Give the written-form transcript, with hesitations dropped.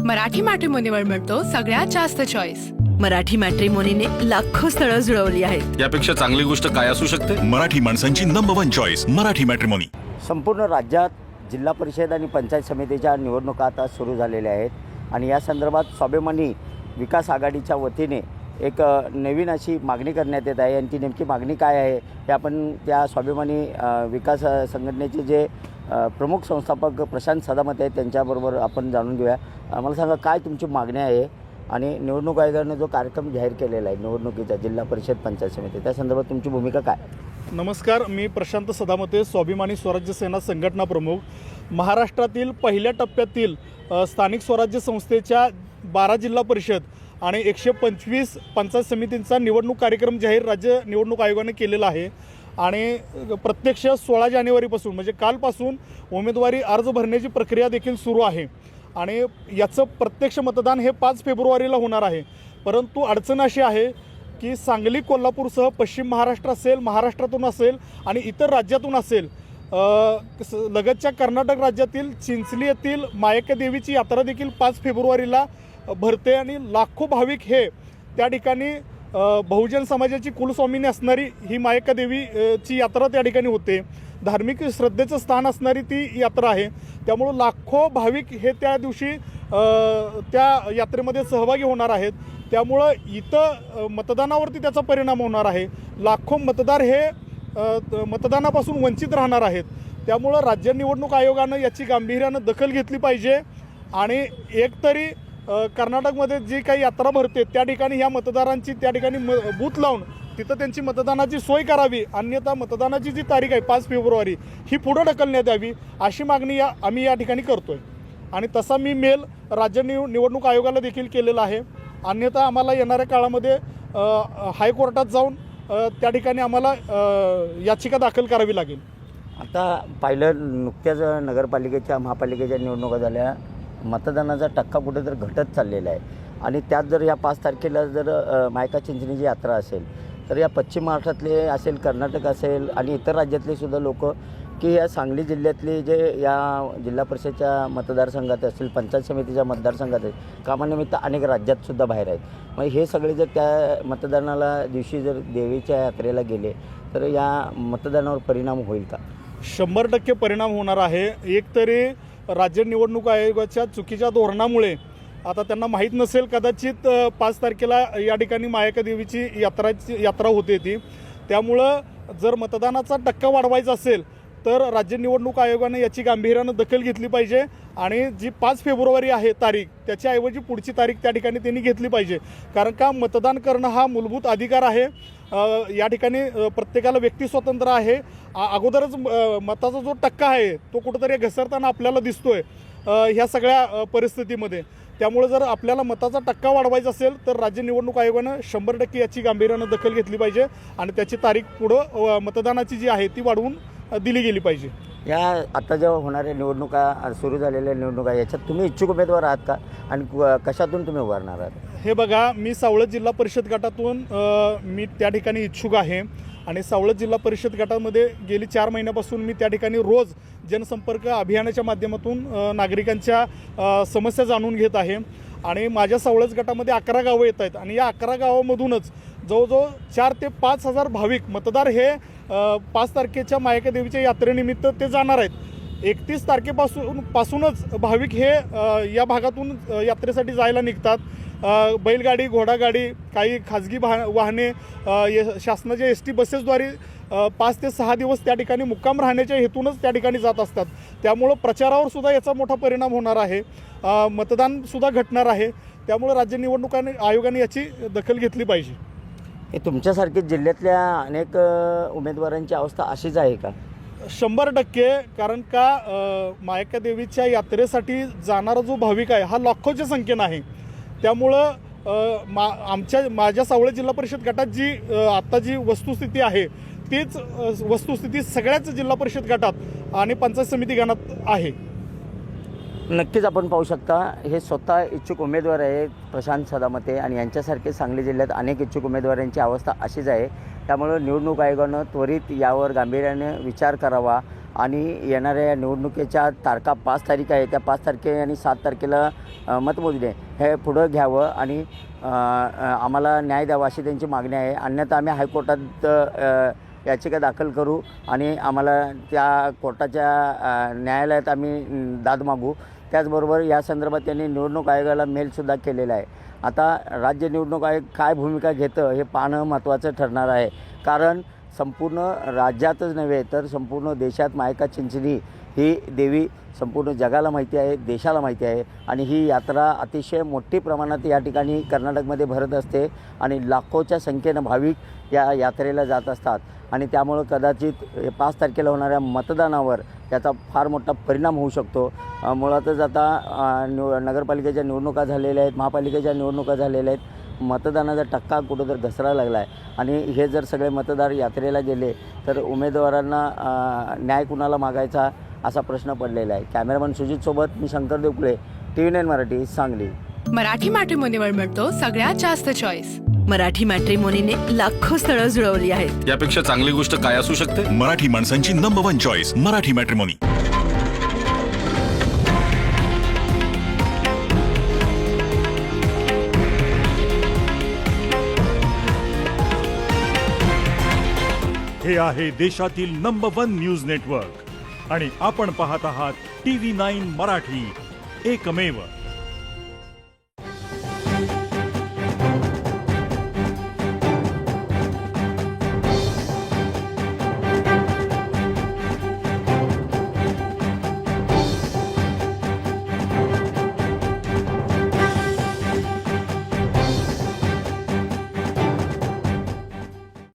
मराठी मॅट्रिमोनीवर मिळतो सगळ्यात जास्त चॉईस। मराठी मॅट्रिमोनीने लाखो स्थळं जुळवली आहेत। यापेक्षा चांगली गोष्ट काय असू शकते? मराठी माणसांची नंबर 1 चॉईस मराठी मॅट्रिमोनी। संपूर्ण राज्यात जिल्हा परिषद आणि पंचायत समितीच्या निवडणुका आता सुरू झालेल्या आहेत आणि या संदर्भात स्वाभिमानी विकास आघाडीच्या वतीने एक नवीन अशी मागणी करण्यात येत आहे आणि ती नेमकी मागणी काय आहे हे आपण त्या स्वाभिमानी विकास संघटनेचे जे प्रमुख संस्थापक प्रशांत सदामते आहेत त्यांच्याबरोबर आपण जाणून घेऊया। मला सांगा काय तुमची मागणी आहे आणि निवडणूक आयोगाने जो कार्यक्रम जाहीर केलेला आहे निवडणुकीचा जिल्हा परिषद पंचायत समिती त्या संदर्भात तुमची भूमिका काय? नमस्कार, मी प्रशांत सदामते, स्वाभिमानी स्वराज्य सेना संघटना प्रमुख। महाराष्ट्रातील पहिल्या टप्प्यातील स्थानिक स्वराज्य संस्थेच्या 12 जिल्हा परिषद आणि 125 पंचायत समितींचा निवडणूक कार्यक्रम जाहीर राज्य निवडणूक आयोगाने केलेला आहे आणि प्रत्यक्ष 16 जानेवारीपासून म्हणजे कालपासून उमेदवारी अर्ज भरण्याची प्रक्रिया देखील सुरू आहे आणि याचं प्रत्यक्ष मतदान हे 5 फेब्रुवारीला होणार आहे। परंतु अडचण अशी आहे की सांगली, कोल्हापूरसह पश्चिम महाराष्ट्र असेल, महाराष्ट्रातून असेल आणि इतर राज्यातून असेल, लगतच्या कर्नाटक राज्यातील चिंचली येथील मायक्य देवीची यात्रा देखील 5 फेब्रुवारीला भरते आणि लाखो भाविक हे त्या ठिकाणी बहुजन समाजाची कुलस्वामिनी असणारी ही मायक्य देवीची यात्रा त्या ठिकाणी होते। धार्मिक श्रद्धेचं स्थान असणारी ती यात्रा आहे, त्यामुळं लाखो भाविक हे त्या दिवशी त्या यात्रेमध्ये सहभागी होणार आहेत। त्यामुळं इथं मतदानावरती त्याचा परिणाम होणार आहे। लाखो मतदार हे मतदानापासून वंचित राहणार आहेत। त्यामुळं राज्य निवडणूक आयोगानं याची गांभीर्यानं दखल घेतली पाहिजे आणि एकतरी कर्नाटकमध्ये जी काही यात्रा भरते त्या ठिकाणी ह्या मतदारांची त्या ठिकाणी बूथ लावून तिथं त्यांची मतदानाची सोय करावी, अन्यथा मतदानाची जी तारीख आहे 5 फेब्रुवारी ही पुढं ढकलण्यात यावी अशी मागणी आम्ही या ठिकाणी करतोय आणि तसा मी मेल राज्य निवडणूक आयोगाला देखील केलेला आहे। अन्यथा आम्हाला येणाऱ्या काळामध्ये हायकोर्टात जाऊन त्या ठिकाणी आम्हाला याचिका दाखल करावी लागेल। आता पाहिलं नुकत्याच नगरपालिकेच्या महापालिकेच्या निवडणुका झाल्या, मतदानाचा टक्का कुठेतरी घटत चाललेला आहे आणि त्यात जर या 5 तारखेला जर मायका चिंचणीची यात्रा असेल तर या पश्चिम महाराष्ट्रातले असेल, कर्नाटक असेल आणि इतर राज्यातले सुद्धा लोक की या सांगली जिल्ह्यातले जे या जिल्हा परिषदच्या मतदारसंघात असतील, पंचायत समितीच्या मतदारसंघात आहेत, कामानिमित्त अनेक राज्यातसुद्धा बाहेर आहेत। मग हे सगळे जर त्या मतदानाला दिवशी जर देवीच्या यात्रेला गेले तर या मतदानावर परिणाम होईल का? 100% परिणाम होणार आहे। एकतरी राज्य निवडणूक आयोगाच्या चुकीच्या धोरणामुळे आता त्यांना माहीत नसेल कदाचित 5 तारखेला या ठिकाणी मायक्य देवीची यात्रा होते ती, त्यामुळं जर मतदानाचा टक्का वाढवायचा असेल तर राज्य निवडणूक आयोगाने याची गांभीर्यानं दखल घेतली पाहिजे आणि जी 5 फेब्रुवारी आहे तारीख त्याच्याऐवजी पुढची तारीख त्या ठिकाणी त्यांनी घेतली पाहिजे। कारण का मतदान करणं हा मूलभूत अधिकार आहे। या ठिकाणी प्रत्येकाला व्यक्ती स्वातंत्र्य आहे। अगोदरच मताचा जो टक्का आहे तो कुठंतरी घसरताना आपल्याला दिसतोय ह्या सगळ्या परिस्थितीमध्ये। त्यामुळे जर आपल्याला मताचा टक्का वाढवायचा असेल तर राज्य निवडणूक आयोगानं 100% याची गांभीर्यानं दखल घेतली पाहिजे आणि त्याची तारीख पुढं मतदानाची जी आहे ती वाढवून दिली गेली पाहिजे। या आता जेव्हा होणाऱ्या निवडणुका सुरू झालेल्या निवडणुका याच्यात तुम्ही इच्छुक उमेदवार आहात का आणि कशातून तुम्ही उभारणार आहात? हे बघा, मी सावळत जिल्हा परिषद गटातून मी त्या ठिकाणी इच्छुक आहे आणि सावळत जिल्हा परिषद गटामध्ये गेली 4 महिन्यापासून मी त्या ठिकाणी रोज जनसंपर्क अभियानाच्या माध्यमातून नागरिकांच्या समस्या जाणून घेत आहे आणि माझ्या सावळत गटामध्ये 11 गावं येत आहेत आणि या 11 गावामधूनच जवळजवळ 4 ते 5 हजार भाविक मतदार हे 5 तारखेच्या मायक्य देवीच्या यात्रेनिमित्त ते जाणार आहेत। 31 तारखेपासूनच भाविक हे या भागातून यात्रेसाठी जायला निघतात। बैलगाडी, घोडागाडी, काही खाजगी वाहने, शासनाच्या ST बसेसद्वारे 5 ते 6 दिवस त्या ठिकाणी मुक्काम राहण्याच्या हेतूनच त्या ठिकाणी जात असतात। त्यामुळं प्रचारावर सुद्धा याचा मोठा परिणाम होणार आहे, मतदानसुद्धा घटणार आहे। त्यामुळं राज्य निवडणूक आयोगाने याची दखल घेतली पाहिजे। हे तुमच्यासारखे जिल्ह्यातल्या अनेक उमेदवारांची अवस्था अशीच आहे का? 100%, कारण का मायक्य देवीच्या यात्रेसाठी जाणारा जो भाविक आहे हा लाखोच्या संख्येनं आहे। त्यामुळं माझ्या सावळत जिल्हा परिषद गटात जी आत्ता जी वस्तुस्थिती आहे तीच वस्तुस्थिती सगळ्याच जिल्हा परिषद गटात आणि पंचायत समिती गणात आहे। नक्कीच आपण पाहू शकता हे स्वतः इच्छुक उमेदवार आहेत प्रशांत सदामते आणि यांच्यासारखे सांगली जिल्ह्यात अनेक इच्छुक उमेदवारांची अवस्था अशीच आहे। त्यामुळे निवडणूक आयोगानं त्वरित यावर गांभीर्याने विचार करावा आणि येणाऱ्या या निवडणुकीच्या तारखा 5 तारीख आहे, त्या 5 तारखे आणि 7 तारखेला मतमोजणी हे पुढं घ्यावं आणि आम्हाला न्याय द्यावा अशी त्यांची मागणी आहे. अन्यथा आम्ही हायकोर्टात याचिका दाखल करू आणि आम्हाला त्या कोर्टाच्या न्यायालयात आम्ही दाद मागू. त्याचबरोबर या संदर्भात त्यांनी निवडणूक आयोगाला मेलसुद्धा केलेला आहे. आता राज्य निवडणूक आयोग काय भूमिका घेतं हे पाहणं महत्त्वाचं ठरणार आहे. कारण संपूर्ण राज्यातच नव्हे तर संपूर्ण देशात मायका चिंचणी ही देवी संपूर्ण जगाला माहिती आहे, देशाला माहिती आहे आणि ही यात्रा अतिशय मोठी प्रमाणात या ठिकाणी कर्नाटकमध्ये भरत असते आणि लाखोच्या संख्येनं भाविक या यात्रेला जात असतात आणि त्यामुळं कदाचित 5 तारखेला होणाऱ्या मतदानावर याचा फार मोठा परिणाम होऊ शकतो. मुळातच आता नगरपालिकेच्या निवडणुका झालेल्या आहेत, महापालिकेच्या निवडणुका झालेल्या आहेत. मतदानाचा टक्का कुठं तर घसरायला लागला आहे आणि हे जर सगळे मतदार यात्रेला गेले तर उमेदवारांना न्याय कुणाला मागायचा असा प्रश्न पडलेला आहे. कॅमेरामन सुजितसोबत मी शंकर देवकुळे, TV9 मराठी, सांगली. मराठी मॅट्रिमोनीवर मिळतो सगळ्यात जास्त चॉईस. मराठी मॅट्रिमोनीने लाखो स्थळं जुळवली आहेत. यापेक्षा चांगली गोष्ट काय असू शकते? मराठी माणसांची नंबर 1 चॉईस मराठी मॅट्रिमोनी. हे आहे देशातील नंबर 1 न्यूज नेटवर्क आणि आपण पाहत आहात TV9 मराठी, एकमेव.